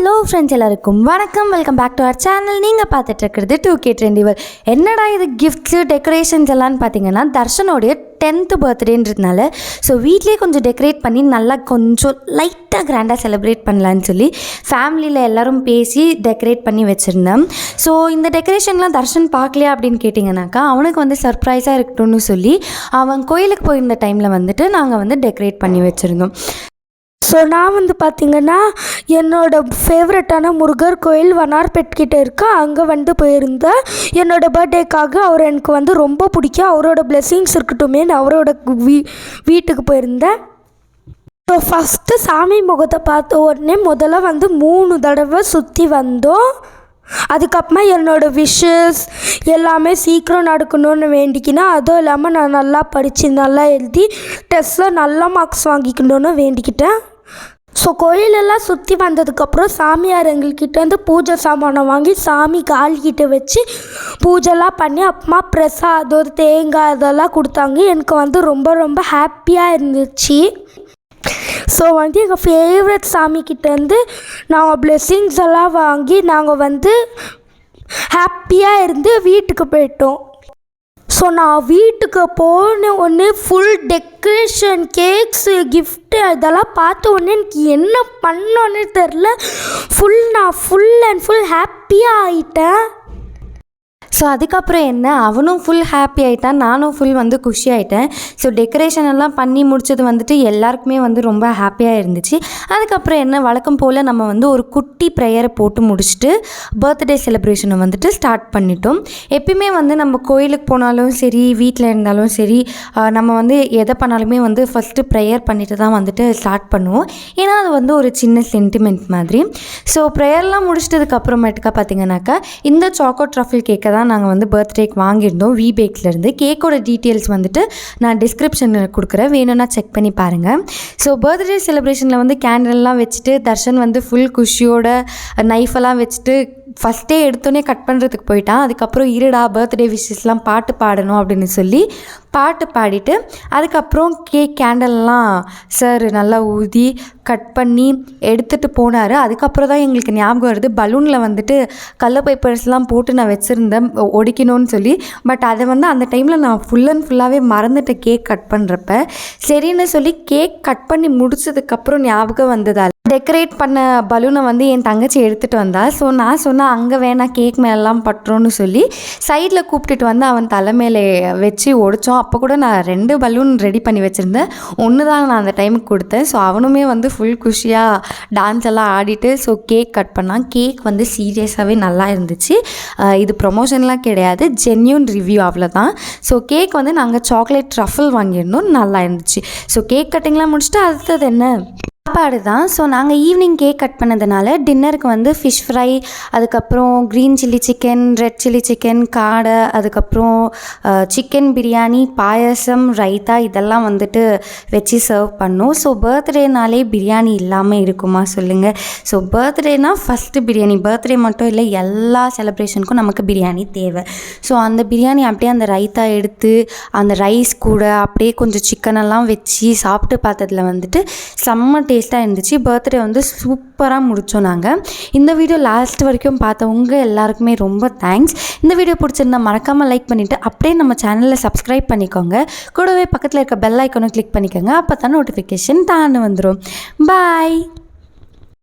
Hello friends எல்லாருக்கும் வணக்கம். Welcome back to our channel. நீங்கள் பார்த்துட்டு இருக்கிறது 2K Trendy World. என்னடா இது கிஃப்ட்ஸு டெக்கரேஷன்ஸ் எல்லாம்னு பார்த்தீங்கன்னா தர்ஷனோடைய 10th பர்த்டேன்றதுனால ஸோ வீட்லேயே கொஞ்சம் டெக்கரேட் பண்ணி நல்லா கொஞ்சம் லைட்டாக கிராண்டாக செலிப்ரேட் பண்ணலான்னு சொல்லி ஃபேமிலியில் எல்லோரும் பேசி டெக்கரேட் பண்ணி வச்சுருந்தேன். ஸோ இந்த டெக்கரேஷன்லாம் தர்ஷன் பார்க்கலையா அப்படின்னு கேட்டிங்கனாக்கா அவனுக்கு வந்து சர்ப்ரைஸாக இருக்கட்டும்னு சொல்லி அவன் கோயிலுக்கு போயிருந்த டைமில் வந்துட்டு நாங்கள் வந்து டெக்கரேட் பண்ணி வச்சுருந்தோம். ஸோ நான் வந்து பார்த்திங்கன்னா என்னோடய ஃபேவரட்டான முருகர் கோயில் வண்ணார்பேட்கிட்ட இருக்கா, அங்கே வந்து போயிருந்தேன். என்னோடய பர்த்டேக்காக அவர் எனக்கு வந்து ரொம்ப பிடிக்கும், அவரோட பிளெஸ்ஸிங்ஸ் இருக்கட்டுமே நான் அவரோட வீட்டுக்கு போயிருந்தேன். ஸோ ஃபஸ்ட்டு சாமி முகத்தை பார்த்த உடனே முதல்ல வந்து 3 தடவை சுற்றி வந்தோம். அதுக்கப்புறமா என்னோடய விஷஸ் எல்லாமே சீக்கிரம் நடக்கணும்னு வேண்டிக்கினேன். அதுவும் இல்லாமல் நான் நல்லா படித்து நல்லா எழுதி டெஸ்ட்டில் நல்ல மார்க்ஸ் வாங்கிக்கணும்னு வேண்டிக்கிட்டேன். ஸோ கோயிலெல்லாம் சுற்றி வந்ததுக்கப்புறம் சாமியார் எங்கள்கிட்ட வந்து பூஜை சாமானை வாங்கி சாமி கால்கிட்ட வச்சு பூஜைலாம் பண்ணி அப்புறமா பிரசாதம் தேங்காய் இதெல்லாம் கொடுத்தாங்க. எனக்கு வந்து ரொம்ப ரொம்ப ஹாப்பியாக இருந்துச்சு. ஸோ வந்து எங்கள் ஃபேவரட் சாமிக்கிட்டேருந்து நாங்கள் பிளெஸ்ஸிங்ஸ் எல்லாம் வாங்கி நாங்கள் வந்து ஹாப்பியாக இருந்து வீட்டுக்கு போயிட்டோம். ஸோ நான் வீட்டுக்கு போன உடனே ஃபுல் டெக்கரேஷன் கேக்ஸு கிஃப்ட்டு இதெல்லாம் பார்த்த உடனே எனக்கு என்ன பண்ணோன்னே தெரில. நான் ஃபுல் அண்ட் ஃபுல் ஹாப்பியாக ஆகிட்டேன். ஸோ அதுக்கப்புறம் என்ன, அவனும் ஃபுல் ஹாப்பி ஆகிட்டான், நானும் ஃபுல் வந்து குஷி ஆகிட்டேன். ஸோ டெக்கரேஷன் எல்லாம் பண்ணி முடிச்சது வந்துட்டு எல்லாருக்குமே வந்து ரொம்ப ஹாப்பியாக இருந்துச்சு. அதுக்கப்புறம் என்ன, வழக்கம் போல் நம்ம வந்து ஒரு குட்டி ப்ரேயரை போட்டு முடிச்சுட்டு பர்த்டே செலிப்ரேஷனை வந்துட்டு ஸ்டார்ட் பண்ணிட்டோம். எப்பயுமே வந்து நம்ம கோயிலுக்கு போனாலும் சரி வீட்டில் இருந்தாலும் சரி நம்ம வந்து எதை பண்ணாலுமே வந்து ஃபஸ்ட்டு ப்ரேயர் பண்ணிட்டு தான் வந்துட்டு ஸ்டார்ட் பண்ணுவோம். ஏன்னா அது வந்து ஒரு சின்ன சென்டிமெண்ட் மாதிரி. ஸோ ப்ரேயர்லாம் முடிச்சிட்டதுக்கப்புறமேட்டுக்கா பார்த்திங்கனாக்கா இந்த சாக்கோ ட்ரஃபிள் கேக்கை தான் நாங்கள் வந்து பர்த்டேக்கு வாங்கியிருந்தோம் விபேக்ஸ்லேருந்து. கேக்கோட டீட்டெயில்ஸ் வந்துட்டு நான் டிஸ்கிரிப்ஷனில் கொடுக்குறேன், வேணும்னா செக் பண்ணி பாருங்கள். ஸோ பர்த்டே செலிப்ரேஷனில் வந்து கேண்டல்லாம் வச்சுட்டு தர்ஷன் வந்து ஃபுல் குஷியோட நைஃபெல்லாம் வச்சுட்டு ஃபஸ்ட்டே எடுத்தோன்னே கட் பண்ணுறதுக்கு போயிட்டான். அதுக்கப்புறம் இருடா பர்த்டே விஷஸ்லாம் பாட்டு பாடணும் அப்படின்னு சொல்லி பாட்டு பாடிட்டு அதுக்கப்புறம் கேண்டல்லாம் சார் நல்லா ஊதி கட் பண்ணி எடுத்துகிட்டு போனார். அதுக்கப்புறம் தான் எங்களுக்கு ஞாபகம் வருது பலூனில் வந்துட்டு கலர் பேப்பர்ஸ்லாம் போட்டு நான் வச்சுருந்தேன் ஒடிக்கணும்னு சொல்லி. பட் அதை வந்து அந்த டைமில் நான் ஃபுல் அண்ட் ஃபுல்லாகவே மறந்துட்டேன் கேக் கட் பண்ணுறப்ப. சரின்னு சொல்லி கேக் கட் பண்ணி முடிச்சதுக்கப்புறம் ஞாபகம் வந்ததால் டெக்கரேட் பண்ண பலூனை வந்து என் தங்கச்சி எடுத்துகிட்டு வந்தா. ஸோ நான் சொன்னேன் அங்கே வேணாம் கேக் மேலெலாம் பட்டுறோன்னு சொல்லி சைடில் கூப்பிட்டுட்டு வந்து அவன் தலை மேலே வச்சு ஒடித்தோம். அப்போ கூட நான் 2 பலூன் ரெடி பண்ணி வச்சுருந்தேன், ஒன்று தான் நான் அந்த டைமுக்கு கொடுத்தேன். ஸோ அவனுமே வந்து ஃபுல் குஷியாக டான்ஸ் எல்லாம் ஆடிட்டு ஸோ கேக் கட் பண்ணான். கேக் வந்து சீரியஸாகவே நல்லா இருந்துச்சு. இது ப்ரொமோஷன்லாம் கிடையாது, ஜென்யூன் ரிவ்யூ அவ்வளோதான். ஸோ கேக் வந்து நாங்கள் சாக்லேட் ட்ரஃபிள் வாங்கியிருந்தோம், நல்லா இருந்துச்சு. ஸோ கேக் கட்டிங்லாம் முடிச்சுட்டு அடுத்தது என்ன சாப்பாடு தான். ஸோ நாங்கள் ஈவினிங் கேக் கட் பண்ணதுனால டின்னருக்கு வந்து ஃபிஷ் ஃப்ரை, அதுக்கப்புறம் green chilli chicken, red chilli chicken, காடை, அதுக்கப்புறம் சிக்கன் பிரியாணி, பாயசம், ரைத்தா இதெல்லாம் வந்துட்டு வச்சு சர்வ் பண்ணோம். ஸோ பர்த்டேனாலே பிரியாணி இல்லாமல் இருக்குமா சொல்லுங்கள். ஸோ பர்த்டேனால் ஃபஸ்ட்டு பிரியாணி, பர்த்டே மட்டும் இல்லை எல்லா செலிப்ரேஷனுக்கும் நமக்கு பிரியாணி தேவை. ஸோ அந்த பிரியாணி அப்படியே அந்த ரைத்தா எடுத்து அந்த ரைஸ் கூட அப்படியே கொஞ்சம் சிக்கனெல்லாம் வச்சு சாப்பிட்டு பார்த்ததில் வந்துட்டு செம்ம டேஸ்ட்டாக இருந்துச்சு. பர்த்டே வந்து சூப்பராக முடித்தோம் நாங்கள். இந்த வீடியோ லாஸ்ட் வரைக்கும் பார்த்தவங்க எல்லாருக்குமே ரொம்ப தேங்க்ஸ். இந்த வீடியோ பிடிச்சிருந்தா மறக்காமல் லைக் பண்ணிவிட்டு அப்படியே நம்ம சேனலில் சப்ஸ்கிரைப் பண்ணிக்கோங்க. கூடவே பக்கத்தில் இருக்க பெல் ஐக்கானை கிளிக் பண்ணிக்கோங்க, அப்போ தான் நோட்டிஃபிகேஷன் தானே வந்துடும். பாய்.